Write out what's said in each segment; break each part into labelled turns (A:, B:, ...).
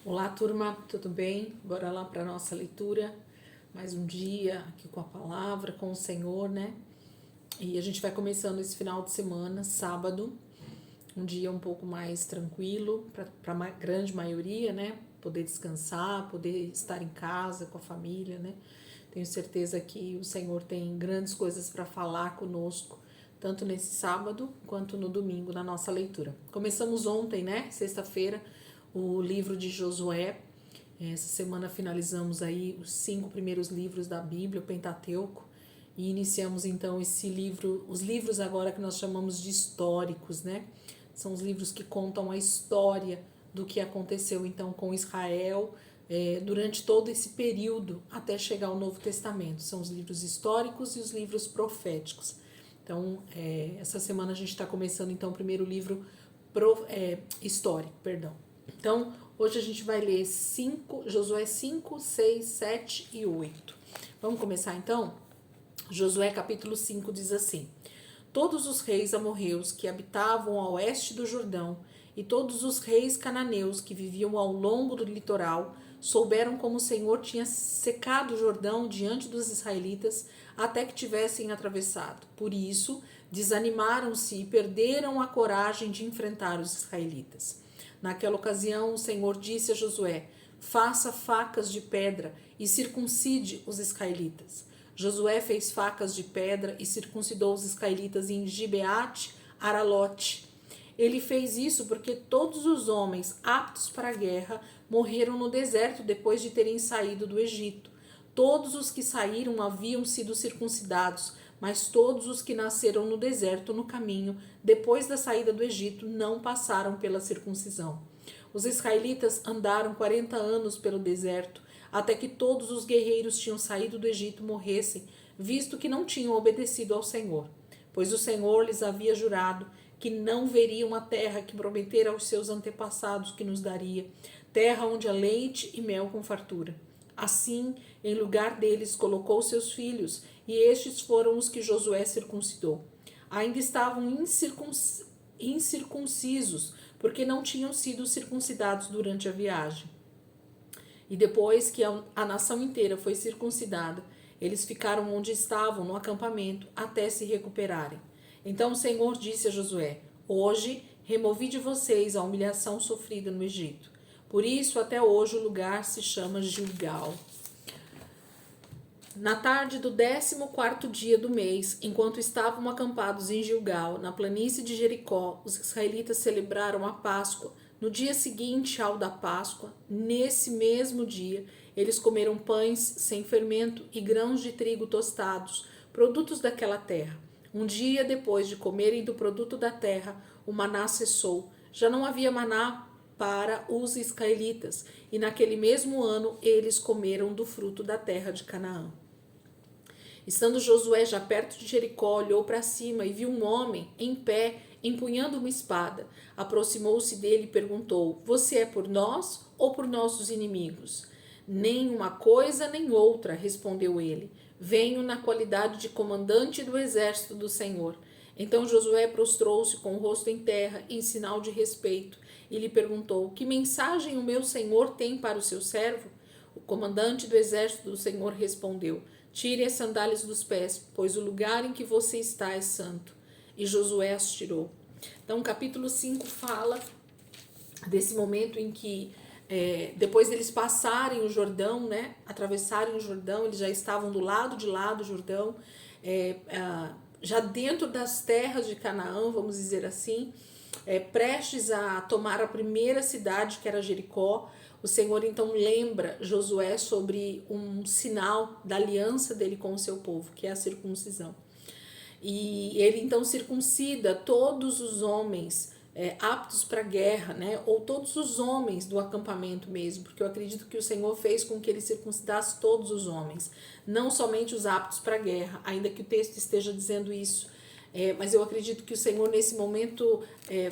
A: Olá, turma, tudo bem? Bora lá para nossa leitura. Mais um dia aqui com a palavra, com o Senhor, né? E a gente vai começando esse final de semana, sábado, um dia um pouco mais tranquilo para a grande maioria, né? Poder descansar, poder estar em casa com a família, né? Tenho certeza que o Senhor tem grandes coisas para falar conosco, tanto nesse sábado quanto no domingo na nossa leitura. Começamos ontem, né? Sexta-feira, o livro de Josué. Essa semana finalizamos aí os 5 primeiros livros da Bíblia, o Pentateuco, e iniciamos então esse livro, os livros agora que nós chamamos de históricos, né? São os livros que contam a história do que aconteceu então com Israel durante todo esse período até chegar ao Novo Testamento. São os livros históricos e os livros proféticos. Então, essa semana a gente está começando então o primeiro livro histórico, perdão. Então, hoje a gente vai ler Josué 5, 6, 7 e 8. Vamos começar então? Josué capítulo 5 diz assim: Todos os reis amorreus que habitavam ao oeste do Jordão e todos os reis cananeus que viviam ao longo do litoral souberam como o Senhor tinha secado o Jordão diante dos israelitas até que tivessem atravessado. Por isso, desanimaram-se e perderam a coragem de enfrentar os israelitas. Naquela ocasião, o Senhor disse a Josué: Faça facas de pedra e circuncide os israelitas. Josué fez facas de pedra e circuncidou os israelitas em Gibeate Aralote. Ele fez isso porque todos os homens aptos para a guerra morreram no deserto depois de terem saído do Egito. Todos os que saíram haviam sido circuncidados, mas todos os que nasceram no deserto no caminho, depois da saída do Egito, não passaram pela circuncisão. Os israelitas andaram 40 anos pelo deserto, até que todos os guerreiros tinham saído do Egito morressem, visto que não tinham obedecido ao Senhor. Pois o Senhor lhes havia jurado que não veriam a terra que prometera aos seus antepassados que nos daria, terra onde há leite e mel com fartura. Assim, em lugar deles, colocou seus filhos, e estes foram os que Josué circuncidou. Ainda estavam incircuncisos, porque não tinham sido circuncidados durante a viagem. E depois que a nação inteira foi circuncidada, eles ficaram onde estavam, no acampamento, até se recuperarem. Então o Senhor disse a Josué: Hoje removi de vocês a humilhação sofrida no Egito. Por isso, até hoje, o lugar se chama Gilgal. Na tarde do 14º dia do mês, enquanto estavam acampados em Gilgal, na planície de Jericó, os israelitas celebraram a Páscoa. No dia seguinte ao da Páscoa, nesse mesmo dia, eles comeram pães sem fermento e grãos de trigo tostados, produtos daquela terra. Um dia depois de comerem do produto da terra, o maná cessou. Já não havia maná para os israelitas, e naquele mesmo ano eles comeram do fruto da terra de Canaã. Estando Josué já perto de Jericó, olhou para cima e viu um homem em pé, empunhando uma espada. Aproximou-se dele e perguntou: Você é por nós ou por nossos inimigos? Nem uma coisa nem outra, respondeu ele. Venho na qualidade de comandante do exército do Senhor. Então Josué prostrou-se com o rosto em terra, em sinal de respeito, e lhe perguntou: Que mensagem o meu senhor tem para o seu servo? O comandante do exército do Senhor respondeu: Tire as sandálias dos pés, pois o lugar em que você está é santo. E Josué as tirou. Então, o capítulo 5 fala desse momento em que, depois deles passarem o Jordão, né, atravessarem o Jordão, eles já estavam do lado de lá do Jordão, já dentro das terras de Canaã, vamos dizer assim, prestes a tomar a primeira cidade, que era Jericó. O Senhor então lembra Josué sobre um sinal da aliança dele com o seu povo, que é a circuncisão. E ele então circuncida todos os homens aptos para a guerra, né? Ou todos os homens do acampamento mesmo, porque eu acredito que o Senhor fez com que ele circuncidasse todos os homens, não somente os aptos para a guerra, ainda que o texto esteja dizendo isso. Mas eu acredito que o Senhor nesse momento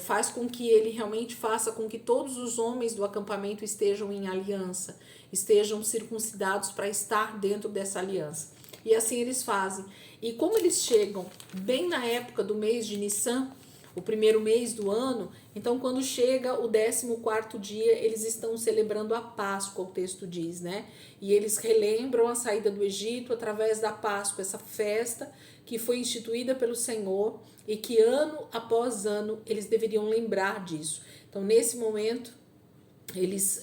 A: faz com que ele realmente faça com que todos os homens do acampamento estejam em aliança, estejam circuncidados para estar dentro dessa aliança. E assim eles fazem. E como eles chegam bem na época do mês de Nissan, o primeiro mês do ano. Então, quando chega o 14º dia, eles estão celebrando a Páscoa, o texto diz, né? E eles relembram a saída do Egito através da Páscoa, essa festa que foi instituída pelo Senhor e que ano após ano eles deveriam lembrar disso. Então, nesse momento, eles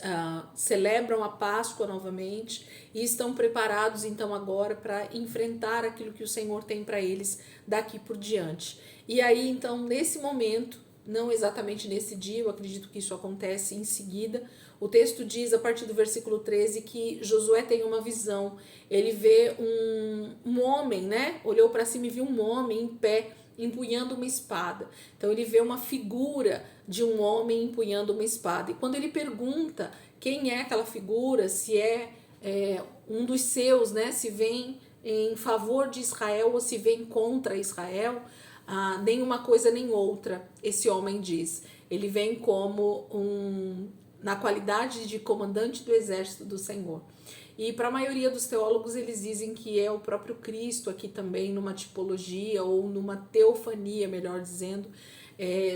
A: celebram a Páscoa novamente e estão preparados então agora para enfrentar aquilo que o Senhor tem para eles daqui por diante. E aí então nesse momento, não exatamente nesse dia, eu acredito que isso acontece em seguida, o texto diz a partir do versículo 13 que Josué tem uma visão, ele vê um homem, né? Olhou para cima e viu um homem em pé empunhando uma espada. Então ele vê uma figura de um homem empunhando uma espada. E quando ele pergunta quem é aquela figura, se é um dos seus, né? Se vem em favor de Israel ou se vem contra Israel, nenhuma coisa nem outra, esse homem diz. Ele vem como na qualidade de comandante do exército do Senhor. E para a maioria dos teólogos eles dizem que é o próprio Cristo aqui também numa tipologia ou numa teofania, melhor dizendo,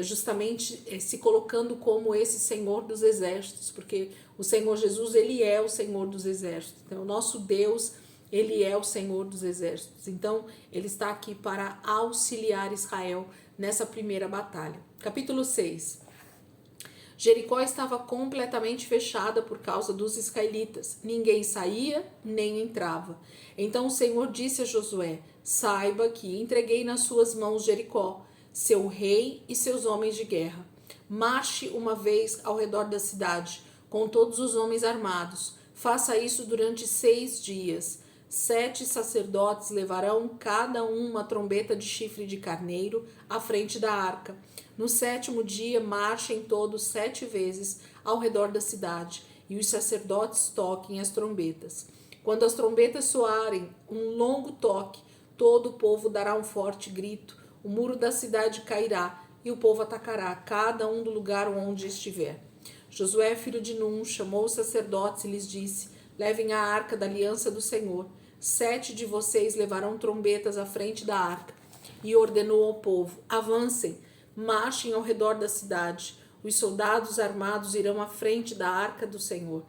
A: justamente se colocando como esse Senhor dos exércitos, porque o Senhor Jesus, ele é o Senhor dos exércitos. Então, o nosso Deus, ele é o Senhor dos exércitos. Então, ele está aqui para auxiliar Israel nessa primeira batalha. Capítulo 6. Jericó estava completamente fechada por causa dos israelitas. Ninguém saía nem entrava. Então o Senhor disse a Josué: saiba que entreguei nas suas mãos Jericó, seu rei e seus homens de guerra. Marche uma vez ao redor da cidade, com todos os homens armados. Faça isso durante 6 dias. 7 sacerdotes levarão cada um uma trombeta de chifre de carneiro à frente da arca. No 7º dia, marchem todos 7 vezes ao redor da cidade, e os sacerdotes toquem as trombetas. Quando as trombetas soarem um longo toque, todo o povo dará um forte grito, o muro da cidade cairá, e o povo atacará, cada um do lugar onde estiver. Josué, filho de Num, chamou os sacerdotes e lhes disse: levem a arca da aliança do Senhor. 7 de vocês levarão trombetas à frente da arca. E ordenou ao povo: avancem, marchem ao redor da cidade. Os soldados armados irão à frente da arca do Senhor.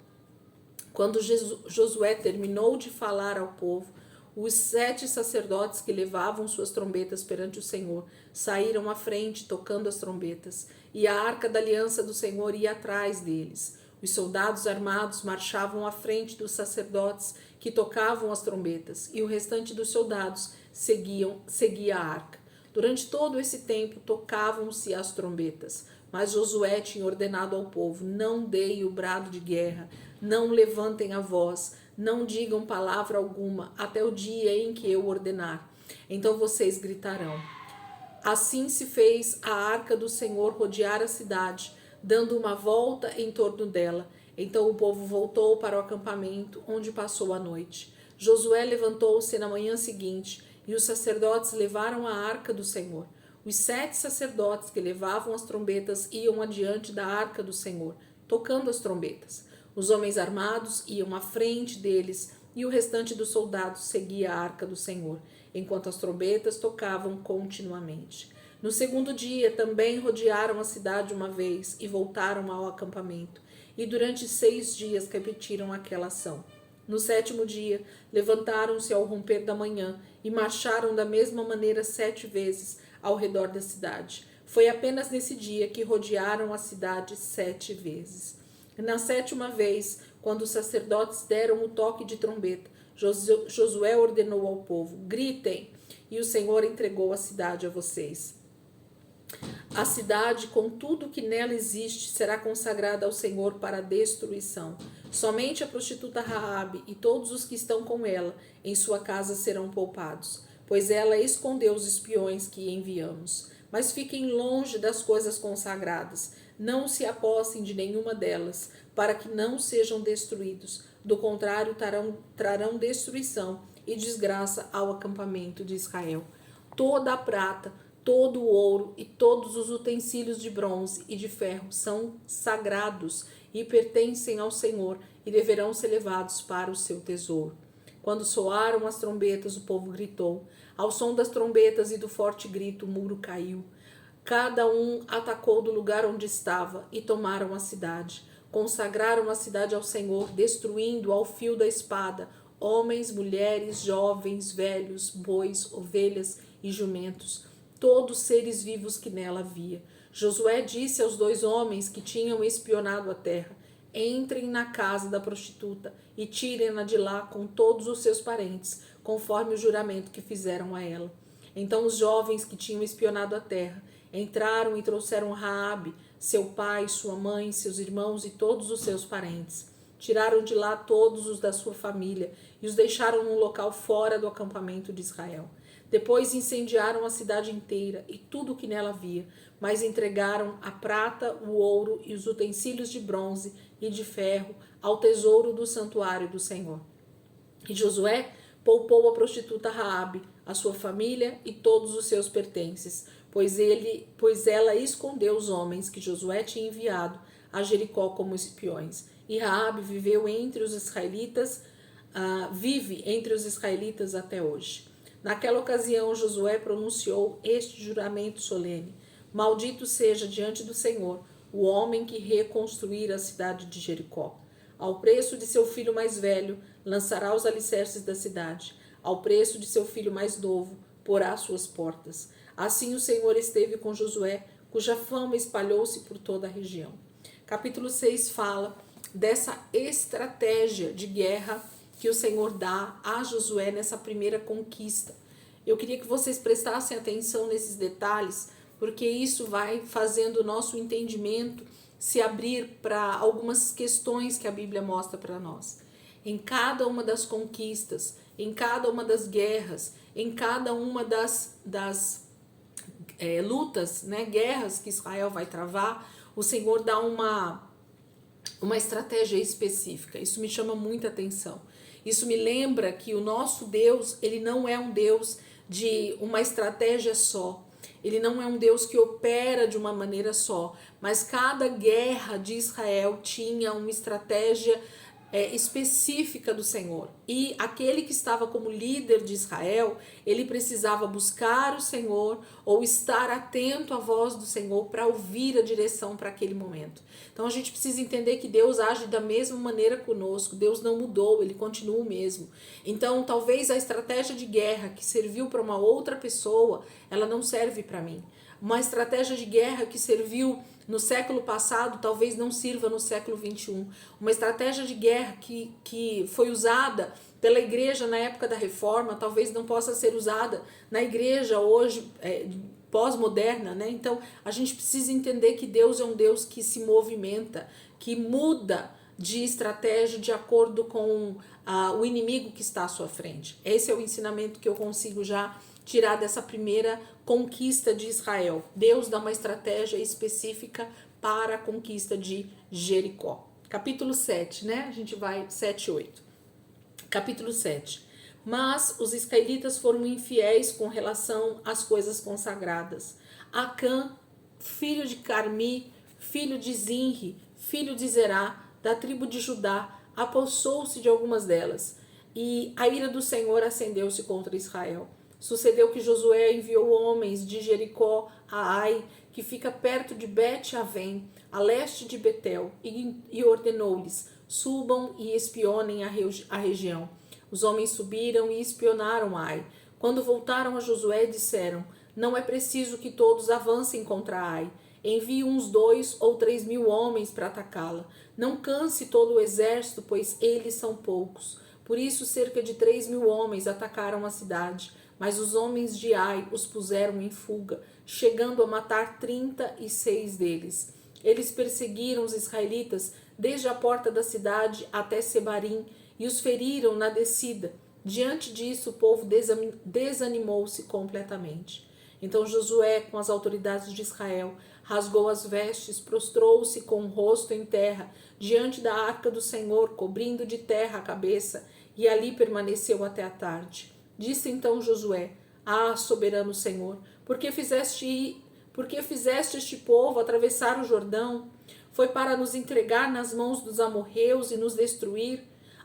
A: Quando Josué terminou de falar ao povo, os 7 sacerdotes que levavam suas trombetas perante o Senhor saíram à frente tocando as trombetas, e a arca da aliança do Senhor ia atrás deles. Os soldados armados marchavam à frente dos sacerdotes que tocavam as trombetas, e o restante dos soldados seguia a arca. Durante todo esse tempo tocavam-se as trombetas, mas Josué tinha ordenado ao povo: não deem o brado de guerra, não levantem a voz, não digam palavra alguma, até o dia em que eu ordenar. Então vocês gritarão. Assim se fez a arca do Senhor rodear a cidade, dando uma volta em torno dela. Então o povo voltou para o acampamento, onde passou a noite. Josué levantou-se na manhã seguinte, e os sacerdotes levaram a arca do Senhor. Os 7 sacerdotes que levavam as trombetas iam adiante da arca do Senhor, tocando as trombetas. Os homens armados iam à frente deles, e o restante dos soldados seguia a arca do Senhor, enquanto as trombetas tocavam continuamente. No 2º dia também rodearam a cidade uma vez e voltaram ao acampamento, e durante 6 dias repetiram aquela ação. No 7º dia, levantaram-se ao romper da manhã e marcharam da mesma maneira 7 vezes ao redor da cidade. Foi apenas nesse dia que rodearam a cidade 7 vezes. Na 7ª vez, quando os sacerdotes deram o toque de trombeta, Josué ordenou ao povo: gritem, e o Senhor entregou a cidade a vocês. A cidade, com tudo que nela existe, será consagrada ao Senhor para a destruição. Somente a prostituta Raabe e todos os que estão com ela em sua casa serão poupados, pois ela escondeu os espiões que enviamos. Mas fiquem longe das coisas consagradas, não se apossem de nenhuma delas, para que não sejam destruídos. Do contrário, trarão destruição e desgraça ao acampamento de Israel. Toda a prata, todo o ouro e todos os utensílios de bronze e de ferro são sagrados e pertencem ao Senhor e deverão ser levados para o seu tesouro. Quando soaram as trombetas, o povo gritou. Ao som das trombetas e do forte grito, o muro caiu. Cada um atacou do lugar onde estava e tomaram a cidade. Consagraram a cidade ao Senhor, destruindo ao fio da espada homens, mulheres, jovens, velhos, bois, ovelhas e jumentos, todos seres vivos que nela havia. Josué disse aos 2 homens que tinham espionado a terra: entrem na casa da prostituta e tirem-na de lá com todos os seus parentes, conforme o juramento que fizeram a ela. Então os jovens que tinham espionado a terra entraram e trouxeram Raabe, seu pai, sua mãe, seus irmãos e todos os seus parentes. Tiraram de lá todos os da sua família e os deixaram num local fora do acampamento de Israel. Depois incendiaram a cidade inteira e tudo o que nela havia, mas entregaram a prata, o ouro e os utensílios de bronze e de ferro ao tesouro do santuário do Senhor. E Josué poupou a prostituta Raabe, a sua família e todos os seus pertences, pois ela escondeu os homens que Josué tinha enviado a Jericó como espiões. E Raabe vive entre os israelitas até hoje. Naquela ocasião, Josué pronunciou este juramento solene: maldito seja diante do Senhor o homem que reconstruir a cidade de Jericó. Ao preço de seu filho mais velho, lançará os alicerces da cidade. Ao preço de seu filho mais novo, porá suas portas. Assim o Senhor esteve com Josué, cuja fama espalhou-se por toda a região. Capítulo 6 fala dessa estratégia de guerra que o Senhor dá a Josué nessa primeira conquista. Eu queria que vocês prestassem atenção nesses detalhes, porque isso vai fazendo o nosso entendimento se abrir para algumas questões que a Bíblia mostra para nós. Em cada uma das conquistas, em cada uma das guerras, em cada uma das lutas, né, guerras que Israel vai travar, o Senhor dá uma estratégia específica. Isso me chama muita atenção. Isso me lembra que o nosso Deus, ele não é um Deus de uma estratégia só. Ele não é um Deus que opera de uma maneira só, mas cada guerra de Israel tinha uma estratégia específica do Senhor. E aquele que estava como líder de Israel, ele precisava buscar o Senhor ou estar atento à voz do Senhor para ouvir a direção para aquele momento. Então a gente precisa entender que Deus age da mesma maneira conosco. Deus não mudou, ele continua o mesmo. Então talvez a estratégia de guerra que serviu para uma outra pessoa, ela não serve para mim. Uma estratégia de guerra que serviu no século passado talvez não sirva no século 21. Uma estratégia de guerra que foi usada pela igreja na época da reforma talvez não possa ser usada na igreja hoje pós-moderna, né? Então a gente precisa entender que Deus é um Deus que se movimenta, que muda de estratégia de acordo com o inimigo que está à sua frente. Esse é o ensinamento que eu consigo já tirar dessa primeira conquista de Israel. Deus dá uma estratégia específica para a conquista de Jericó. Capítulo 7, né? A gente vai 7 e 8. Capítulo 7. Mas os israelitas foram infiéis com relação às coisas consagradas. Acã, filho de Carmi, filho de Zinri, filho de Zerá, da tribo de Judá, apossou-se de algumas delas. E a ira do Senhor acendeu-se contra Israel. Sucedeu que Josué enviou homens de Jericó a Ai, que fica perto de Bet-Avém, a leste de Betel, e ordenou-lhes: subam e espionem a região. Os homens subiram e espionaram Ai. Quando voltaram a Josué, disseram: não é preciso que todos avancem contra Ai. Envie uns 2 ou 3 mil homens para atacá-la. Não canse todo o exército, pois eles são poucos. Por isso, cerca de 3 mil homens atacaram a cidade. Mas os homens de Ai os puseram em fuga, chegando a matar 36 deles. Eles perseguiram os israelitas desde a porta da cidade até Sebarim e os feriram na descida. Diante disso, o povo desanimou-se completamente. Então Josué, com as autoridades de Israel, rasgou as vestes, prostrou-se com o rosto em terra, diante da arca do Senhor, cobrindo de terra a cabeça, e ali permaneceu até a tarde. Disse então Josué: soberano Senhor, por que fizeste este povo atravessar o Jordão? Foi para nos entregar nas mãos dos amorreus e nos destruir?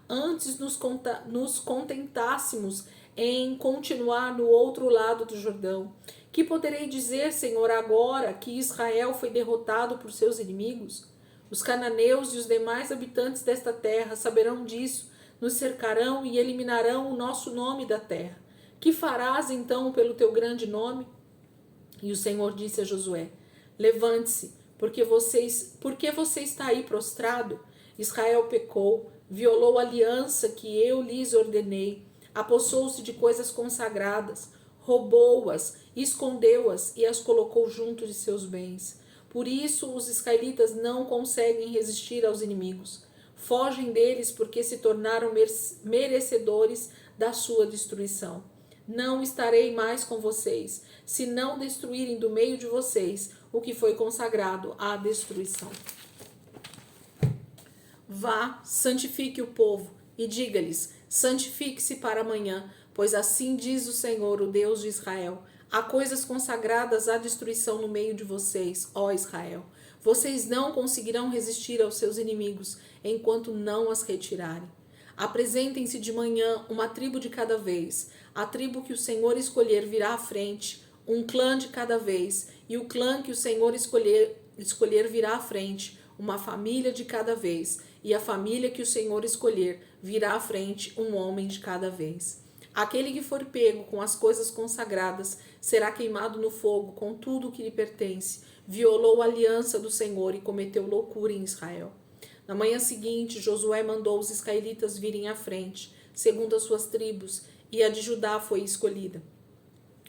A: Antes nos contentássemos em continuar no outro lado do Jordão? Que poderei dizer, Senhor, agora que Israel foi derrotado por seus inimigos? Os cananeus e os demais habitantes desta terra saberão disso, nos cercarão e eliminarão o nosso nome da terra. Que farás então pelo teu grande nome? E o Senhor disse a Josué: levante-se, porque você está aí prostrado? Israel pecou, violou a aliança que eu lhes ordenei, apossou-se de coisas consagradas, roubou-as, escondeu-as e as colocou junto de seus bens. Por isso os israelitas não conseguem resistir aos inimigos. Fogem deles porque se tornaram merecedores da sua destruição. Não estarei mais com vocês, se não destruírem do meio de vocês o que foi consagrado à destruição. Vá, santifique o povo e diga-lhes: santifique-se para amanhã, pois assim diz o Senhor, o Deus de Israel: há coisas consagradas à destruição no meio de vocês, ó Israel. Vocês não conseguirão resistir aos seus inimigos enquanto não as retirarem. Apresentem-se de manhã, uma tribo de cada vez. A tribo que o Senhor escolher virá à frente, um clã de cada vez, e o clã que o Senhor escolher virá à frente, uma família de cada vez, e a família que o Senhor escolher virá à frente, um homem de cada vez. Aquele que for pego com as coisas consagradas será queimado no fogo com tudo o que lhe pertence. Violou a aliança do Senhor e cometeu loucura em Israel. Na manhã seguinte, Josué mandou os israelitas virem à frente, segundo as suas tribos, e a de Judá foi escolhida.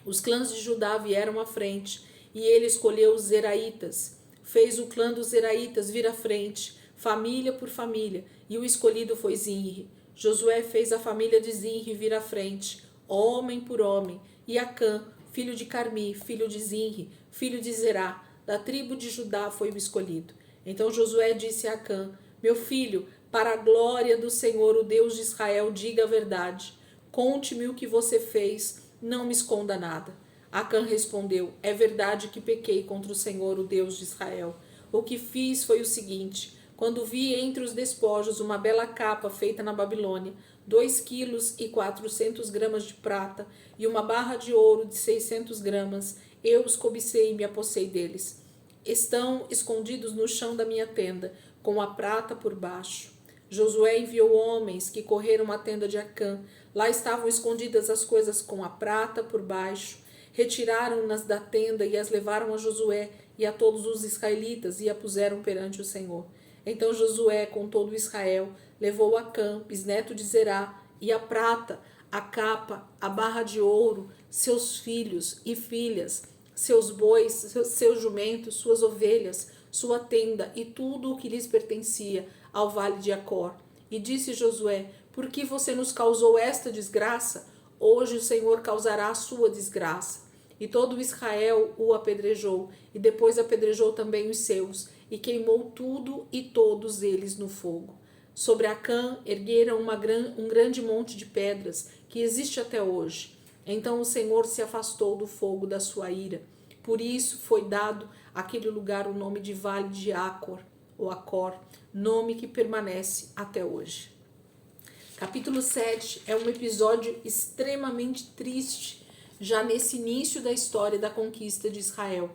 A: Os clãs de Judá vieram à frente, e ele escolheu os Zeraitas. Fez o clã dos Zeraitas vir à frente, família por família, e o escolhido foi Zinri. Josué fez a família de Zinri vir à frente, homem por homem, e Acã, filho de Carmi, filho de Zinri, filho de Zerá, da tribo de Judá, foi o escolhido. Então Josué disse a Acã: meu filho, para a glória do Senhor, o Deus de Israel, diga a verdade. Conte-me o que você fez, não me esconda nada. Acã respondeu: é verdade que pequei contra o Senhor, o Deus de Israel. O que fiz foi o seguinte: quando vi entre os despojos uma bela capa feita na Babilônia, 2,4 kg de prata e uma barra de ouro de 600 gramas, eu os cobicei e me apossei deles. Estão escondidos no chão da minha tenda, com a prata por baixo. Josué enviou homens que correram à tenda de Acã. Lá estavam escondidas as coisas com a prata por baixo. Retiraram-nas da tenda e as levaram a Josué e a todos os israelitas e a puseram perante o Senhor. Então Josué, com todo Israel, levou Acã, bisneto de Zerá, e a prata, a capa, a barra de ouro, seus filhos e filhas, seus bois, seus jumentos, suas ovelhas, sua tenda e tudo o que lhes pertencia ao vale de Acor. E disse Josué: por que você nos causou esta desgraça? Hoje o Senhor causará a sua desgraça. E todo Israel o apedrejou, e depois apedrejou também os seus, e queimou tudo e todos eles no fogo. Sobre Acã ergueram um grande monte de pedras, que existe até hoje. Então o Senhor se afastou do fogo da sua ira. Por isso foi dado àquele lugar o nome de Vale de Acor, ou Acor, nome que permanece até hoje. Capítulo 7 é um episódio extremamente triste, já nesse início da história da conquista de Israel.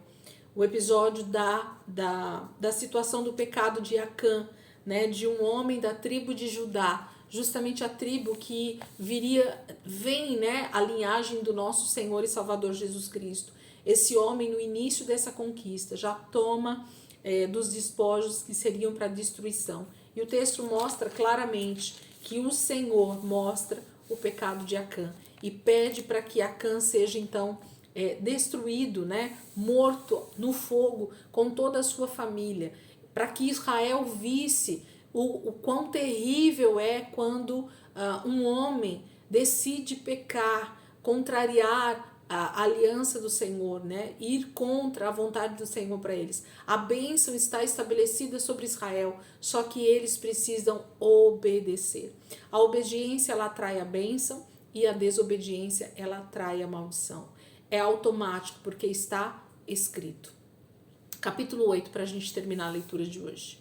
A: O episódio da situação do pecado de Acã, né, de um homem da tribo de Judá, justamente a tribo que vem, né, a linhagem do nosso Senhor e Salvador Jesus Cristo. Esse homem, no início dessa conquista, já toma dos despojos que seriam para destruição. E o texto mostra claramente que o Senhor mostra o pecado de Acã e pede para que Acã seja então destruído, né, morto no fogo com toda a sua família, para que Israel visse o quão terrível é quando um homem decide pecar, contrariar a aliança do Senhor, né? Ir contra a vontade do Senhor para eles. A bênção está estabelecida sobre Israel, só que eles precisam obedecer. A obediência, ela atrai a bênção, e a desobediência, ela atrai a maldição. É automático, porque está escrito. Capítulo 8, para a gente terminar a leitura de hoje.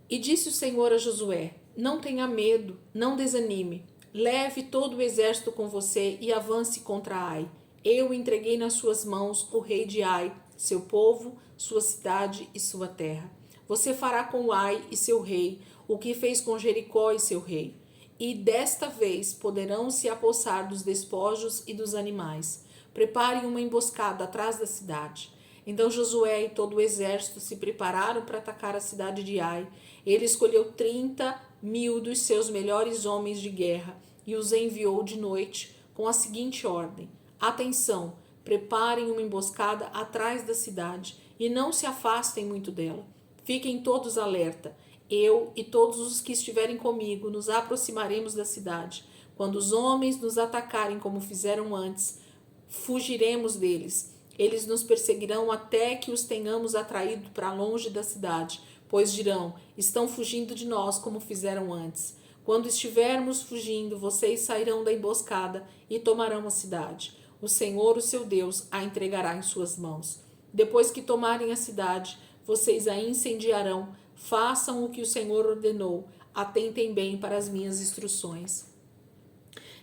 A: E disse o Senhor a Josué: não tenha medo, não desanime. leve todo o exército com você e avance contra Ai. Eu entreguei nas suas mãos o rei de Ai, seu povo, sua cidade e sua terra. Você fará com Ai e seu rei o que fez com Jericó e seu rei. E desta vez poderão se apossar dos despojos e dos animais. Preparem uma emboscada atrás da cidade. Então Josué e todo o exército se prepararam para atacar a cidade de Ai. Ele escolheu 30.000 dos seus melhores homens de guerra e os enviou de noite com a seguinte ordem: atenção, preparem uma emboscada atrás da cidade e não se afastem muito dela. Fiquem todos alerta. Eu e todos os que estiverem comigo nos aproximaremos da cidade. Quando os homens nos atacarem como fizeram antes, fugiremos deles. Eles nos perseguirão até que os tenhamos atraído para longe da cidade, pois dirão: estão fugindo de nós como fizeram antes. Quando estivermos fugindo, vocês sairão da emboscada e tomarão a cidade. O Senhor, o seu Deus, a entregará em suas mãos. Depois que tomarem a cidade, vocês a incendiarão. Façam o que o Senhor ordenou. Atentem bem para as minhas instruções.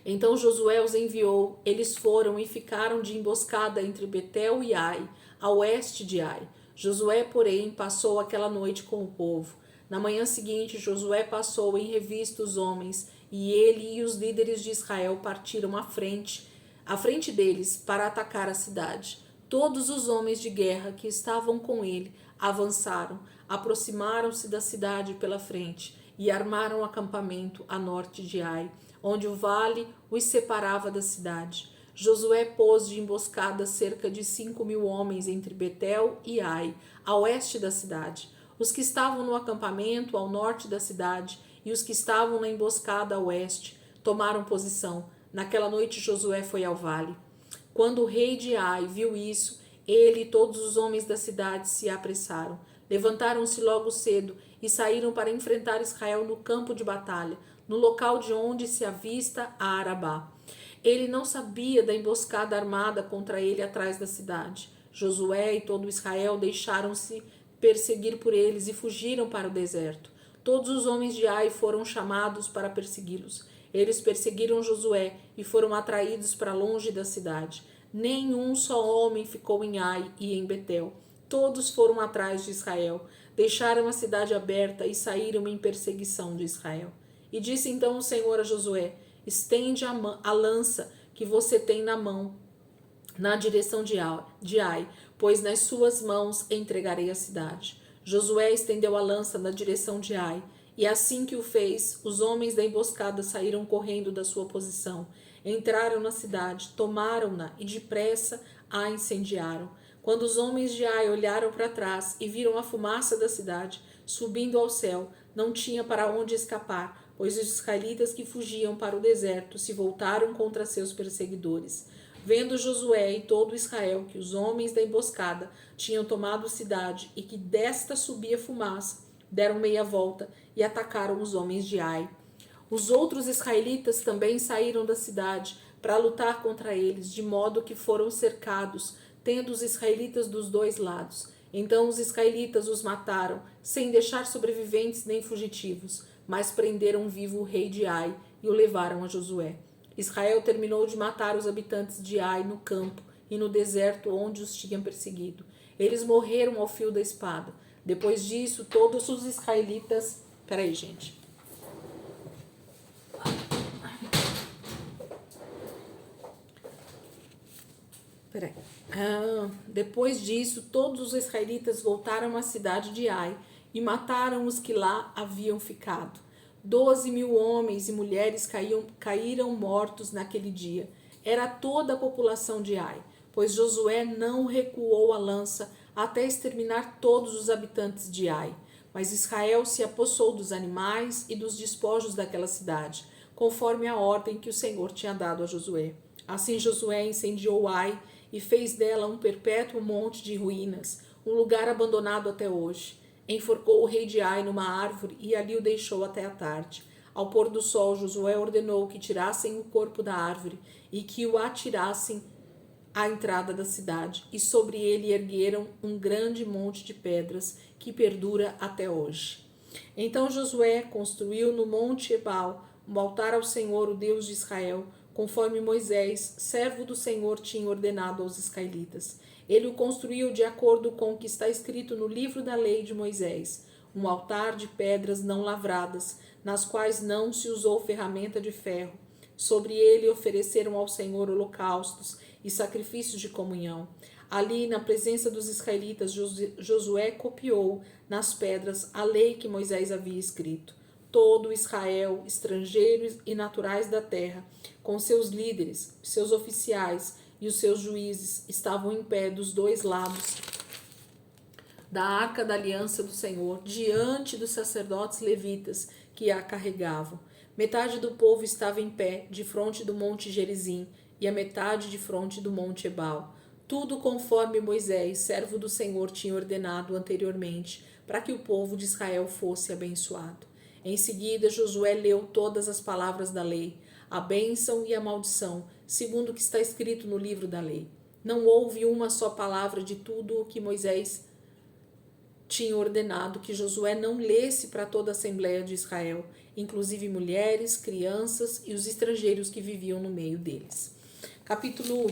A: Então Josué os enviou. Eles foram e ficaram de emboscada entre Betel e Ai, a oeste de Ai. Josué, porém, passou aquela noite com o povo. Na manhã seguinte, Josué passou em revista os homens, e ele e os líderes de Israel partiram à frente deles, para atacar a cidade. Todos os homens de guerra que estavam com ele avançaram, aproximaram-se da cidade pela frente e armaram acampamento a norte de Ai, onde o vale os separava da cidade. Josué pôs de emboscada cerca de 5.000 homens entre Betel e Ai, a oeste da cidade. Os que estavam no acampamento ao norte da cidade e os que estavam na emboscada a oeste tomaram posição. Naquela noite Josué foi ao vale. Quando o rei de Ai viu isso, ele e todos os homens da cidade se apressaram. Levantaram-se logo cedo e saíram para enfrentar Israel no campo de batalha, no local de onde se avista a Arabá. Ele não sabia da emboscada armada contra ele atrás da cidade. Josué e todo Israel deixaram-se perseguir por eles e fugiram para o deserto. Todos os homens de Ai foram chamados para persegui-los. Eles perseguiram Josué e foram atraídos para longe da cidade. Nenhum só homem ficou em Ai e em Betel. Todos foram atrás de Israel. Deixaram a cidade aberta e saíram em perseguição de Israel. E disse então o Senhor a Josué: estende a lança que você tem na mão, na direção de Ai, pois nas suas mãos entregarei a cidade. Josué estendeu a lança na direção de Ai, e assim que o fez, os homens da emboscada saíram correndo da sua posição. Entraram na cidade, tomaram-na e depressa a incendiaram. Quando os homens de Ai olharam para trás e viram a fumaça da cidade subindo ao céu, não tinha para onde escapar, pois os israelitas que fugiam para o deserto se voltaram contra seus perseguidores. Vendo Josué e todo Israel que os homens da emboscada tinham tomado a cidade e que desta subia fumaça, deram meia volta e atacaram os homens de Ai. Os outros israelitas também saíram da cidade para lutar contra eles, de modo que foram cercados, tendo os israelitas dos dois lados. Então os israelitas os mataram, sem deixar sobreviventes nem fugitivos, mas prenderam vivo o rei de Ai e o levaram a Josué. Israel terminou de matar os habitantes de Ai no campo e no deserto onde os tinham perseguido. Eles morreram ao fio da espada. Depois disso, todos os israelitas... Peraí, gente. Depois disso, todos os israelitas voltaram à cidade de Ai e mataram os que lá haviam ficado. 12.000 homens e mulheres caíram mortos naquele dia. Era toda a população de Ai, pois Josué não recuou a lança até exterminar todos os habitantes de Ai. Mas Israel se apossou dos animais e dos despojos daquela cidade, conforme a ordem que o Senhor tinha dado a Josué. Assim Josué incendiou Ai e fez dela um perpétuo monte de ruínas, um lugar abandonado até hoje. Enforcou o rei de Ai numa árvore e ali o deixou até a tarde. Ao pôr do sol, Josué ordenou que tirassem o corpo da árvore e que o atirassem à entrada da cidade, e sobre ele ergueram um grande monte de pedras que perdura até hoje. Então Josué construiu no monte Ebal um altar ao Senhor, o Deus de Israel, conforme Moisés, servo do Senhor, tinha ordenado aos israelitas. Ele o construiu de acordo com o que está escrito no livro da lei de Moisés, um altar de pedras não lavradas, nas quais não se usou ferramenta de ferro. Sobre ele ofereceram ao Senhor holocaustos e sacrifícios de comunhão. Ali, na presença dos israelitas, Josué copiou nas pedras a lei que Moisés havia escrito. Todo Israel, estrangeiros e naturais da terra, com seus líderes, seus oficiais e os seus juízes, estavam em pé dos dois lados da arca da aliança do Senhor, diante dos sacerdotes levitas que a carregavam. Metade do povo estava em pé, de frente do monte Gerizim, e a metade de frente do monte Ebal. Tudo conforme Moisés, servo do Senhor, tinha ordenado anteriormente, para que o povo de Israel fosse abençoado. Em seguida, Josué leu todas as palavras da lei, a bênção e a maldição, segundo o que está escrito no livro da lei. Não houve uma só palavra de tudo o que Moisés tinha ordenado que Josué não lesse para toda a Assembleia de Israel, inclusive mulheres, crianças e os estrangeiros que viviam no meio deles. Capítulo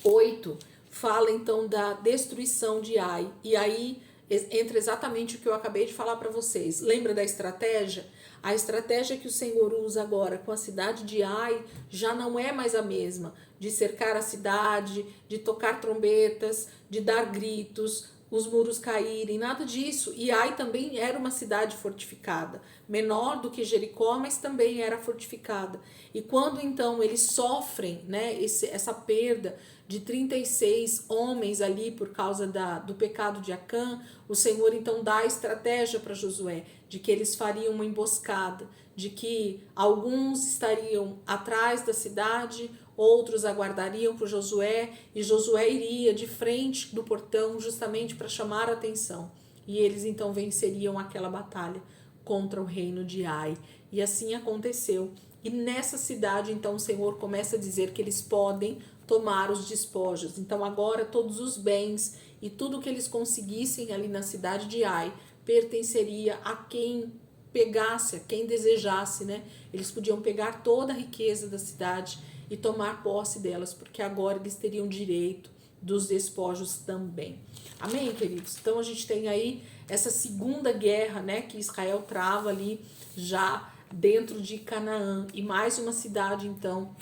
A: 8 fala então da destruição de Ai, e aí entra exatamente o que eu acabei de falar para vocês. Lembra da estratégia? A estratégia que o Senhor usa agora com a cidade de Ai já não é mais a mesma, de cercar a cidade, de tocar trombetas, de dar gritos, os muros caírem, nada disso. E Ai também era uma cidade fortificada, menor do que Jericó, mas também era fortificada. E quando então eles sofrem, né, essa perda de 36 homens ali por causa do pecado de Acã, o Senhor então dá a estratégia para Josué, de que eles fariam uma emboscada, de que alguns estariam atrás da cidade, outros aguardariam por Josué, e Josué iria de frente do portão justamente para chamar a atenção. E eles então venceriam aquela batalha contra o reino de Ai. E assim aconteceu. E nessa cidade então o Senhor começa a dizer que eles podem tomar os despojos. Então agora todos os bens e tudo que eles conseguissem ali na cidade de Ai pertenceria a quem pegasse, a quem desejasse, né? Eles podiam pegar toda a riqueza da cidade e tomar posse delas, porque agora eles teriam direito dos despojos também. Amém, queridos? Então a gente tem aí essa segunda guerra, né, que Israel trava ali já dentro de Canaã, e mais uma cidade então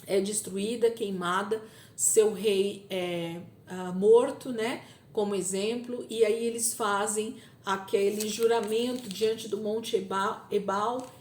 A: é destruída, queimada, seu rei é morto, né, como exemplo, e aí eles fazem aquele juramento diante do monte Ebal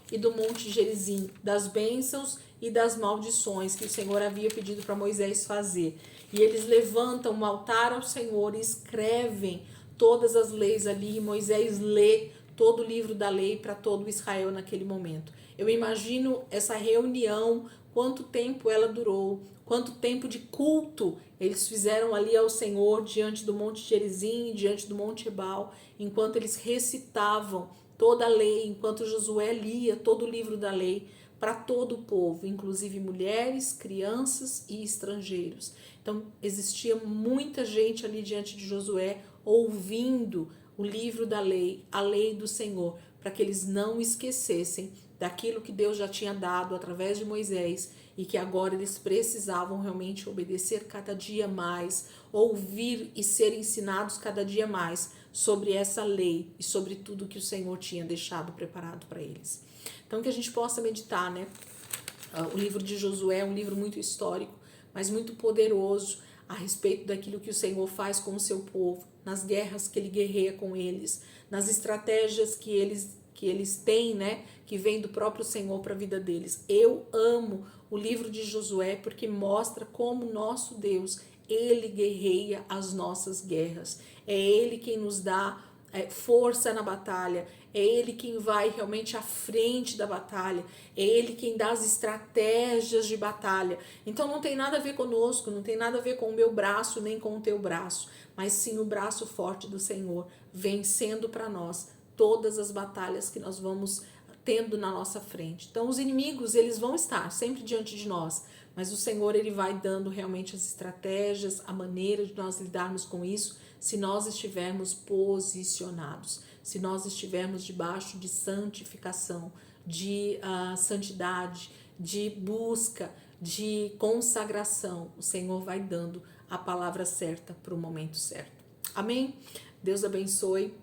A: e do monte Gerizim, das bênçãos e das maldições que o Senhor havia pedido para Moisés fazer. E eles levantam um altar ao Senhor e escrevem todas as leis ali, e Moisés lê todo o livro da lei para todo Israel naquele momento. Eu imagino essa reunião, quanto tempo ela durou, quanto tempo de culto eles fizeram ali ao Senhor diante do monte Gerizim, diante do monte Ebal, enquanto eles recitavam toda a lei, enquanto Josué lia todo o livro da lei para todo o povo, inclusive mulheres, crianças e estrangeiros. Então existia muita gente ali diante de Josué ouvindo o livro da lei, a lei do Senhor, para que eles não esquecessem daquilo que Deus já tinha dado através de Moisés, e que agora eles precisavam realmente obedecer cada dia mais, ouvir e ser ensinados cada dia mais sobre essa lei e sobre tudo que o Senhor tinha deixado preparado para eles. Então que a gente possa meditar, né? O livro de Josué é um livro muito histórico, mas muito poderoso a respeito daquilo que o Senhor faz com o seu povo, nas guerras que ele guerreia com eles, nas estratégias que eles têm, né, que vem do próprio Senhor para a vida deles. Eu amo o livro de Josué porque mostra como nosso Deus, ele guerreia as nossas guerras. É ele quem nos dá força na batalha, é ele quem vai realmente à frente da batalha, é ele quem dá as estratégias de batalha. Então não tem nada a ver conosco, não tem nada a ver com o meu braço nem com o teu braço, mas sim o braço forte do Senhor vencendo para nós todas as batalhas que nós vamos tendo na nossa frente. Então os inimigos, eles vão estar sempre diante de nós, mas o Senhor, ele vai dando realmente as estratégias, a maneira de nós lidarmos com isso, se nós estivermos posicionados, se nós estivermos debaixo de santificação, de santidade, de busca, de consagração. O Senhor vai dando a palavra certa para o momento certo. Amém? Deus abençoe.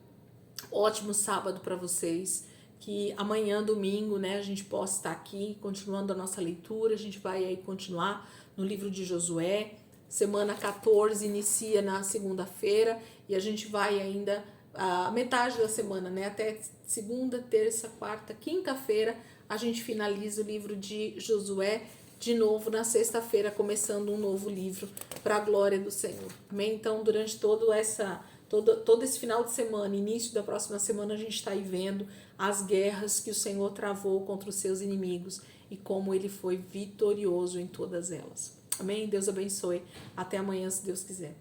A: Ótimo sábado para vocês. Que amanhã, domingo, né, a gente possa estar aqui continuando a nossa leitura. A gente vai aí continuar no livro de Josué. Semana 14 inicia na segunda-feira e a gente vai ainda a metade da semana, né? Até segunda, terça, quarta, quinta-feira a gente finaliza o livro de Josué. De novo na sexta-feira, começando um novo livro para a glória do Senhor. Amém? Então, durante todo esse final de semana, início da próxima semana, a gente está aí vendo as guerras que o Senhor travou contra os seus inimigos e como ele foi vitorioso em todas elas. Amém? Deus abençoe. Até amanhã, se Deus quiser.